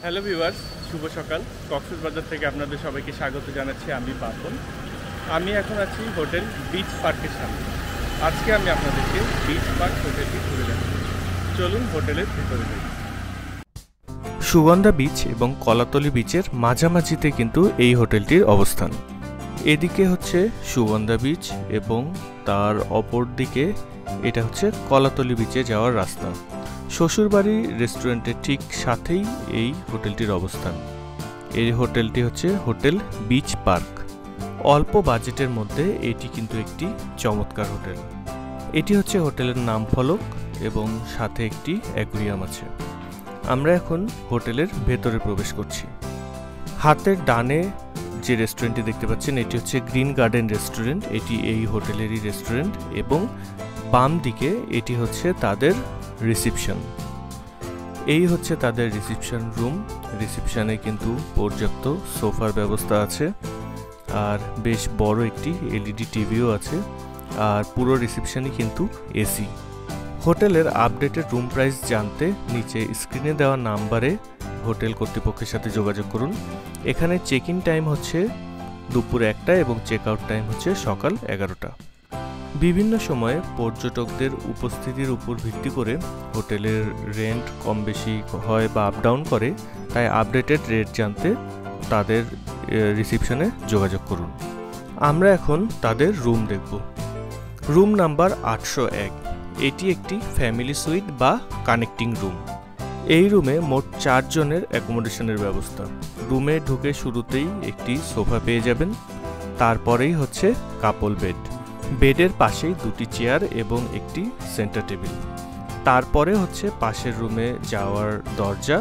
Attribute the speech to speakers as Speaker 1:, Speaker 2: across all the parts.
Speaker 1: Hello viewers, শুভ সকাল। কক্সবাজার থেকে আপনাদের সবাইকে স্বাগত জানাচ্ছি। আমি পাপন। আমি এখন আছি হোটেল বিচ পার্কের সামনে। আজকে আমি আপনাদেরকে বিচ পার্ক হোটেলটি ঘুরে দেখাবো। চলুন হোটেলের ভেতরে যাই।
Speaker 2: সুগন্ধা বিচ এবং কলাতলি বিচের মাঝামাঝিতে কিন্তু এই হোটেলটির অবস্থান। এদিকে হচ্ছে সুগন্ধা বিচ এবং তার অপর দিকে এটা হচ্ছে কলাতলি বিচে যাওয়ার রাস্তা। শ্বশুরবাড়ি রেস্টুরেন্টের ঠিক সাথেই এই হোটেলটির অবস্থান। এই হোটেলটি হচ্ছে হোটেল বিচ পার্ক। অল্প বাজেটের মধ্যে এটি কিন্তু একটি চমৎকার হোটেল। এটি হচ্ছে হোটেলের নাম ফলক এবং সাথে একটি অ্যাকুয়ারিয়াম আছে। আমরা এখন হোটেলের ভেতরে প্রবেশ করছি। হাতের ডানে যে রেস্টুরেন্টটি দেখতে পাচ্ছেন এটি হচ্ছে গ্রিন গার্ডেন রেস্টুরেন্ট। এটি এই হোটেলেরই রেস্টুরেন্ট এবং বাম দিকে এটি হচ্ছে তাদের রিসেপশন। এই হচ্ছে তাদের রিসেপশন রুম। রিসেপশনে কিন্তু পর্যাপ্ত সোফার ব্যবস্থা আছে আর বেশ বড় একটি এলইডি টিভিও আছে আর পুরো রিসেপশনই কিন্তু এসি। হোটেলের আপডেটেড রুম প্রাইস জানতে নিচে স্ক্রিনে দেওয়া নাম্বারে হোটেল কর্তৃপক্ষের সাথে যোগাযোগ করুন। এখানে চেক ইন টাইম হচ্ছে দুপুর 1টা এবং চেক আউট টাইম হচ্ছে সকাল 11টা। বিভিন্ন সময়ে পর্যটকদের উপস্থিতির উপর ভিত্তি করে হোটেলের রেন্ট কম বেশি হয় বা আপ ডাউন করে, তাই আপডেটেড রেট জানতে তাদের রিসেপশনে যোগাযোগ করুন। আমরা এখন তাদের রুম দেখব। Room number 801। এটি একটি ফ্যামিলি সুইট বা কানেক্টিং রুম। এই রুমে মোট 4 জনের অ্যাকোমোডেশনের ব্যবস্থা। রুমে ঢুকে শুরুতেই একটি সোফা পেয়ে যাবেন, তারপরেই হচ্ছে কাপল বেড। বেডের পাশেই 2টি চেয়ার এবং একটি সেন্টার টেবিল। তারপরে হচ্ছে পাশের রুমে যাওয়ার দরজা,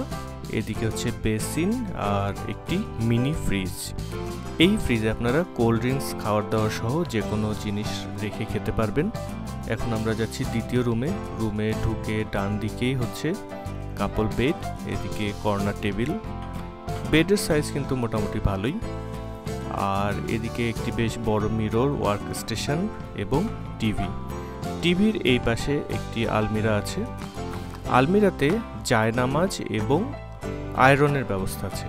Speaker 2: এদিকে হচ্ছে বেসিন আর একটি মিনি ফ্রিজ। এই ফ্রিজে আপনারা কোল্ড ড্রিঙ্কস, খাওয়ার দাওয়ার সহ যে কোনো জিনিস রেখে খেতে পারবেন। এখন আমরা যাচ্ছি দ্বিতীয় রুমে। রুমে ঢুকে ডান দিকেই হচ্ছে কাপল বেড, এদিকে কর্নার টেবিল। বেডের সাইজ কিন্তু মোটামুটি ভালোই। আর এদিকে একটি বেশ বড় মিরর, ওয়ার্ক স্টেশন এবং টিভির এই পাশে একটি আলমিরা আছে। আলমিরাতে জায়নামাজ এবং আয়রনের ব্যবস্থা আছে।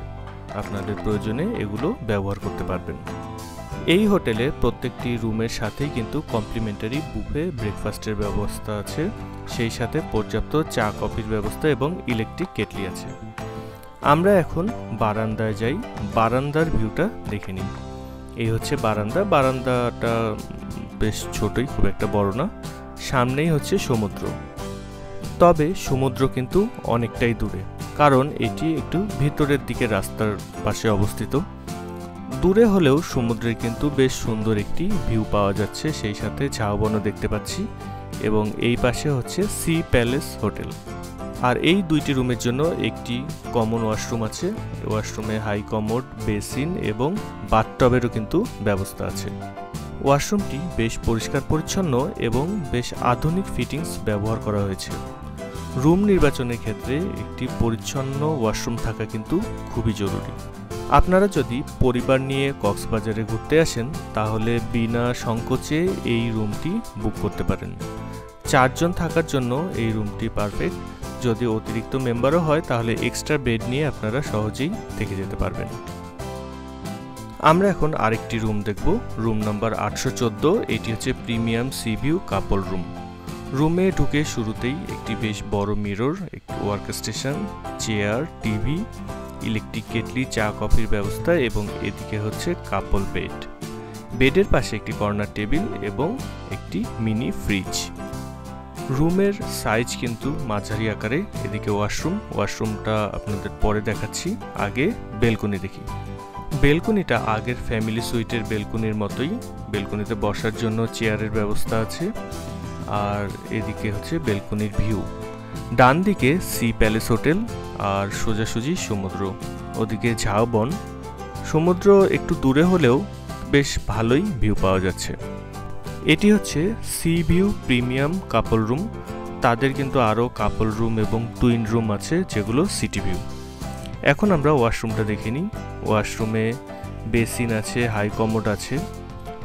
Speaker 2: আপনাদের প্রয়োজনে এগুলো ব্যবহার করতে পারবেন। এই হোটেলে প্রত্যেকটি রুমের সাথেই কিন্তু কমপ্লিমেন্টারি বুফে ব্রেকফাস্টের ব্যবস্থা আছে, সেই সাথে পর্যাপ্ত চা কফির ব্যবস্থা এবং ইলেকট্রিক কেটলি আছে। আমরা এখন বারান্দায় যাই, বারান্দার ভিউটা দেখে নিই। এই হচ্ছে বারান্দাটা বেশ ছোটই, খুব একটা বড় না। সামনেই হচ্ছে সমুদ্র, তবে সমুদ্র কিন্তু অনেকটাই দূরে, কারণ এটি একটু ভিতরের দিকে রাস্তার পাশে অবস্থিত। দূরে হলেও সমুদ্রের কিন্তু বেশ সুন্দর একটি ভিউ পাওয়া যাচ্ছে, সেই সাথে ঝাউবনও দেখতে পাচ্ছি। এবং এই পাশে হচ্ছে সি প্যালেস হোটেল। আর এই 2টি রুমের জন্য একটি কমন ওয়াশরুম আছে। ওয়াশরুমে হাই কমোড, বেসিন এবং বাথটবেরও কিন্তু ব্যবস্থা আছে। ওয়াশরুমটি বেশ পরিষ্কার পরিচ্ছন্ন এবং বেশ আধুনিক ফিটিংস ব্যবহার করা হয়েছে। রুম নির্বাচনের ক্ষেত্রে একটি পরিচ্ছন্ন ওয়াশরুম থাকা কিন্তু খুবই জরুরি। আপনারা যদি পরিবার নিয়ে কক্সবাজারে ঘুরতে আসেন তাহলে বিনা সংকোচে এই রুমটি বুক করতে পারেন। 4 জন থাকার জন্য এই রুমটি পারফেক্ট। যদি অতিরিক্ত মেম্বারও হয় তাহলে এক্সট্রা বেড নিয়ে আপনারা সহজেই থেকে যেতে পারবেন। আমরা এখন আরেকটি রুম দেখব, রুম নাম্বার 814। এটি হচ্ছে প্রিমিয়াম সি ভিউ কাপল রুম। রুমে ঢুকে শুরুতেই একটি বেশ বড় মিরর, একটি work station, chair, TV, electric kettle, চা কফির ব্যবস্থা এবং এদিকে হচ্ছে কাপল বেড। বেডের পাশে একটি কর্নার টেবিল এবং একটি মিনি ফ্রিজ। রুমের সাইজ কিন্তু মাঝারি আকারে। এদিকে ওয়াশরুমটা আপনাদের পরে দেখাচ্ছি, আগে বেলকনি দেখি। বেলকনিটা আগের ফ্যামিলি সুইটের বেলকনির মতোই। বেলকনিতে বসার জন্য চেয়ারের ব্যবস্থা আছে। আর এদিকে হচ্ছে বেলকনির ভিউ। ডান দিকে সি প্যালেস হোটেল আর সোজাসুজি সমুদ্র, ওদিকে ঝাউবন। সমুদ্র একটু দূরে হলেও বেশ ভালোই ভিউ পাওয়া যাচ্ছে। এটি হচ্ছে সি ভিউ প্রিমিয়াম কাপল রুম। তাদের কিন্তু আরও কাপল রুম এবং টুইন রুম আছে যেগুলো সিটি ভিউ। এখন আমরা ওয়াশরুমটা দেখে নিই। ওয়াশরুমে বেসিন আছে, হাই কমোড আছে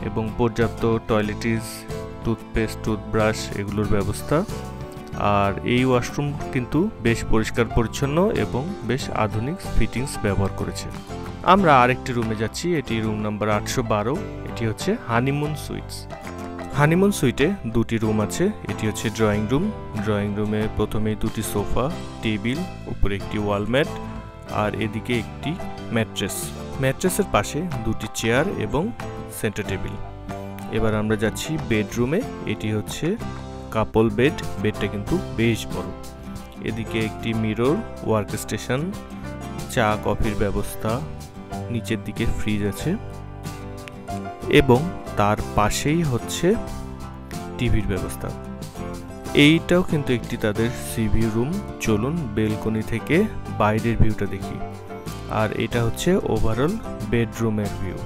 Speaker 2: এবং পর্যাপ্ত টয়লেটিস, টুথপেস্ট, টুথব্রাশ এগুলোর ব্যবস্থা। আর এই ওয়াশরুম কিন্তু বেশ পরিষ্কার পরিচ্ছন্ন এবং বেশ আধুনিক ফিটিংস ব্যবহার করেছে। আমরা আরেকটি রুমে যাচ্ছি, এটি রুম নাম্বার 812। এটি হচ্ছে হানিমুন সুইটস। হানিমুন সুইটে দুটি রুম আছে। এটি হচ্ছে ড্রয়িং রুম। ড্রয়িং রুমে প্রথমেই দুটি সোফা, টেবিল, উপরে একটি ওয়ালম্যাট আর এদিকে একটি ম্যাট্রেস। ম্যাট্রেসের পাশে দুটি চেয়ার এবং সেন্টার টেবিল। এবার আমরা যাচ্ছি বেডরুমে। এটি হচ্ছে কাপল বেড। বেডটা কিন্তু বেশ বড়। এদিকে একটি মিরর, ওয়ার্ক স্টেশন, চা কফির ব্যবস্থা, নিচের দিকে ফ্রিজ আছে এবং তার পাশেই হচ্ছে টিভির ব্যবস্থা। এইটাও কিন্তু একটি তাদের সিভিউ রুম। চলুন বেলকনি থেকে বাইরের ভিউটা দেখি। আর এটা হচ্ছে ওভারঅল বেডরুমের ভিউ।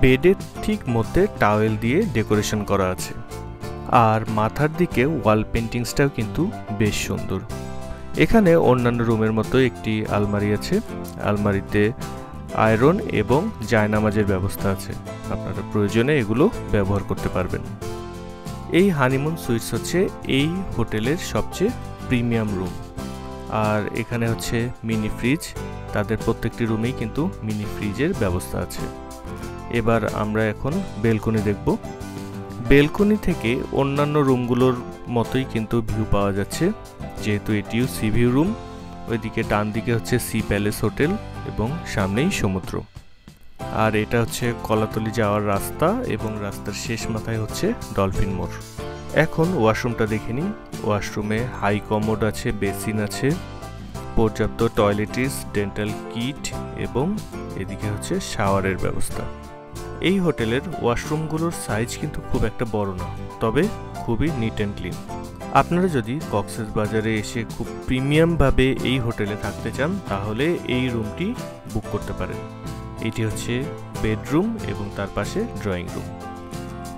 Speaker 2: বেডের ঠিক মধ্যে টাওয়েল দিয়ে ডেকোরেশন করা আছে আর মাথার দিকে ওয়াল পেন্টিংসটাও কিন্তু বেশ সুন্দর। এখানে অন্যান্য রুমের মতো একটি আলমারি আছে। আলমারিতে আয়রন এবং জায়নামাজের ব্যবস্থা আছে। আপনারা প্রয়োজনে এগুলো ব্যবহার করতে পারবেন। এই হানিমুন সুইটস হচ্ছে এই হোটেলের সবচেয়ে প্রিমিয়াম রুম। আর এখানে হচ্ছে মিনি ফ্রিজ। তাদের প্রত্যেকটি রুমেই কিন্তু মিনি ফ্রিজের ব্যবস্থা আছে। এবার আমরা এখন বেলকনি দেখব। বেলকনি থেকে অন্যান্য রুমগুলোর মতোই কিন্তু ভিউ পাওয়া যাচ্ছে, যেহেতু এটিও সি ভিউ রুম। ওইদিকে ডান দিকে হচ্ছে সি প্যালেস হোটেল এবং সামনেই সমুদ্র। আর এটা হচ্ছে কলাতলি যাওয়ার রাস্তা এবং রাস্তার শেষ মাথায় হচ্ছে ডলফিন মোড়। এখন ওয়াশরুমটা দেখে নিই। ওয়াশরুমে হাই কমোড আছে, বেসিন আছে, পর্যাপ্ত টয়লেটিস, ডেন্টাল কিট এবং এদিকে হচ্ছে শাওয়ারের ব্যবস্থা। এই হোটেলের ওয়াশরুমগুলোর সাইজ কিন্তু খুব একটা বড় না, তবে খুবই নিট অ্যান্ড ক্লিন। আপনারা যদি কক্সবাজারে এসে খুব প্রিমিয়ামভাবে এই হোটেলে থাকতে চান তাহলে এই রুমটি বুক করতে পারেন। এটি হচ্ছে বেডরুম এবং তার পাশে ড্রয়িং রুম।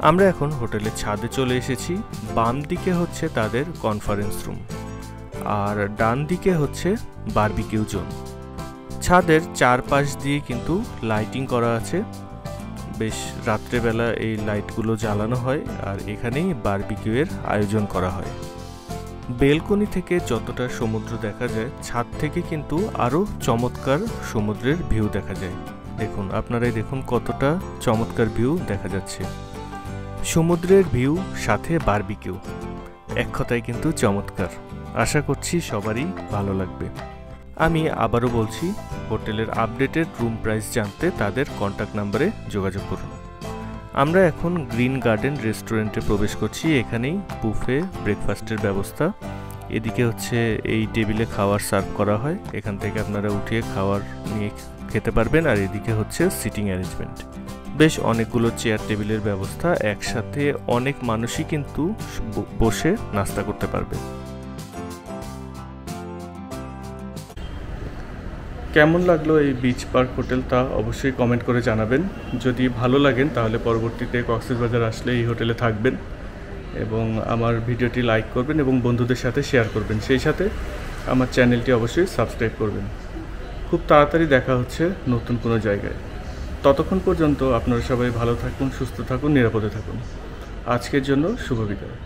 Speaker 2: আমরা এখন হোটেলের ছাদে চলে এসেছি। বাম দিকে হচ্ছে তাদের কনফারেন্স রুম আর ডান দিকে হচ্ছে বারবিকিউ জোন। ছাদের চারপাশ দিয়ে কিন্তু লাইটিং করা আছে। বেশ রাত্রেবেলা এই লাইটগুলো জ্বালানো হয় আর এখানেই বারবিকিউয়ের আয়োজন করা হয়। বেলকনি থেকে যতটা সমুদ্র দেখা যায়, ছাদ থেকে কিন্তু আরও চমৎকার সমুদ্রের ভিউ দেখা যায়। দেখুন, আপনারাই দেখুন কতটা চমৎকার ভিউ দেখা যাচ্ছে। সমুদ্রের ভিউ সাথে বারবিকিউ, এক কথায় কিন্তু চমৎকার। আশা করছি সবারই ভালো লাগবে। আমি আবারও বলছি, হোটেলের আপডেটেড রুম প্রাইস জানতে তাদের কন্ট্যাক্ট নাম্বারে যোগাযোগ করুন। আমরা এখন গ্রিন গার্ডেন রেস্টুরেন্টে প্রবেশ করছি। এখানেই বুফে ব্রেকফাস্টের ব্যবস্থা। এদিকে হচ্ছে এই টেবিলে খাবার সার্ভ করা হয়, এখান থেকে আপনারা উঠিয়ে খাবার নিয়ে খেতে পারবেন। আর এদিকে হচ্ছে সিটিং অ্যারেঞ্জমেন্ট। বেশ অনেকগুলো চেয়ার টেবিলের ব্যবস্থা, একসাথে অনেক মানুষই কিন্তু বসে নাস্তা করতে পারবে।
Speaker 1: কেমন লাগলো এই বিচ পার্ক হোটেল তা অবশ্যই কমেন্ট করে জানাবেন। যদি ভালো লাগেন তাহলে পরবর্তীতে কক্সবাজার আসলে এই হোটেলে থাকবেন এবং আমার ভিডিওটি লাইক করবেন এবং বন্ধুদের সাথে শেয়ার করবেন। সেই সাথে আমার চ্যানেলটি অবশ্যই সাবস্ক্রাইব করবেন। খুব তাড়াতাড়ি দেখা হচ্ছে নতুন কোনো জায়গায়। ততক্ষণ পর্যন্ত আপনারা সবাই ভালো থাকুন, সুস্থ থাকুন, নিরাপদে থাকুন। আজকের জন্য শুভ বিদায়।